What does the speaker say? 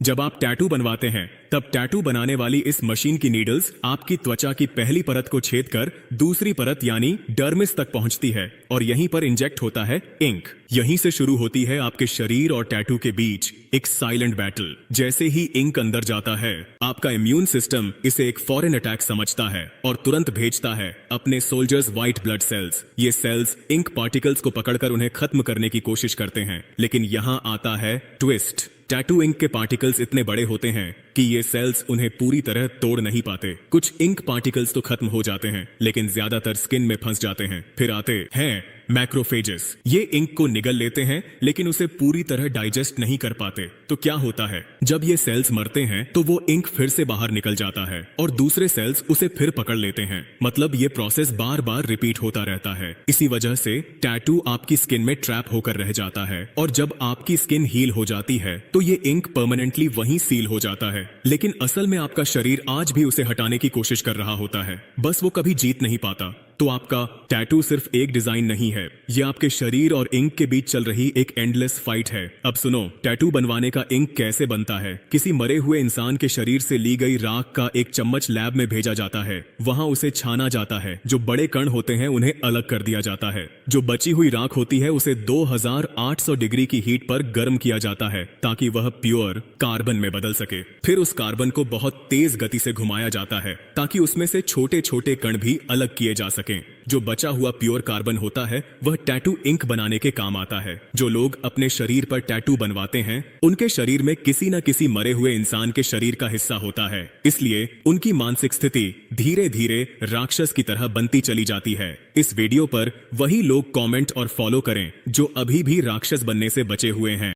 जब आप टैटू बनवाते हैं तब टैटू बनाने वाली इस मशीन की नीडल्स आपकी त्वचा की पहली परत को छेद कर दूसरी परत यानी डर्मिस तक पहुंचती है और यहीं पर इंजेक्ट होता है इंक। यहीं से शुरू होती है आपके शरीर और टैटू के बीच एक साइलेंट बैटल। जैसे ही इंक अंदर जाता है आपका इम्यून सिस्टम इसे एक फॉरेन अटैक समझता है और तुरंत भेजता है अपने सोल्जर्स व्हाइट ब्लड सेल्स। ये सेल्स इंक पार्टिकल्स को पकड़कर उन्हें खत्म करने की कोशिश करते हैं, लेकिन यहां आता है ट्विस्ट। टैटू इंक के पार्टिकल्स इतने बड़े होते हैं कि ये सेल्स उन्हें पूरी तरह तोड़ नहीं पाते। कुछ इंक पार्टिकल्स तो खत्म हो जाते हैं, लेकिन ज्यादातर स्किन में फंस जाते हैं। फिर आते हैं मैक्रोफेजेस। ये इंक को निगल लेते हैं, लेकिन उसे पूरी तरह डाइजेस्ट नहीं कर पाते। तो क्या होता है, जब ये सेल्स मरते हैं तो वो इंक फिर से बाहर निकल जाता है और दूसरे सेल्स उसे फिर पकड़ लेते हैं। मतलब ये प्रोसेस बार बार रिपीट होता रहता है। इसी वजह से टैटू आपकी स्किन में ट्रैप होकर रह जाता है और जब आपकी स्किन हील हो जाती है तो ये इंक परमानेंटली वहीं सील हो जाता है। लेकिन असल में आपका शरीर आज भी उसे हटाने की कोशिश कर रहा होता है, बस वो कभी जीत नहीं पाता। तो आपका टैटू सिर्फ एक डिजाइन नहीं है, यह आपके शरीर और इंक के बीच चल रही एक एंडलेस फाइट है। अब सुनो, टैटू बनवाने का इंक कैसे बनता है। किसी मरे हुए इंसान के शरीर से ली गई राख का एक चम्मच लैब में भेजा जाता है। वहां उसे छाना जाता है। जो बड़े कण होते हैं उन्हें अलग कर दिया जाता है। जो बची हुई राख होती है उसे 2800 डिग्री की हीट पर गर्म किया जाता है ताकि वह प्योर कार्बन में बदल सके। फिर उस कार्बन को बहुत तेज गति से घुमाया जाता है ताकि उसमें से छोटे छोटे कण भी अलग किए जा सके। जो बचा हुआ प्योर कार्बन होता है वह टैटू इंक बनाने के काम आता है। जो लोग अपने शरीर पर टैटू बनवाते हैं उनके शरीर में किसी न किसी मरे हुए इंसान के शरीर का हिस्सा होता है, इसलिए उनकी मानसिक स्थिति धीरे धीरे राक्षस की तरह बनती चली जाती है। इस वीडियो पर वही लोग कमेंट और फॉलो करें जो अभी भी राक्षस बनने से बचे हुए हैं।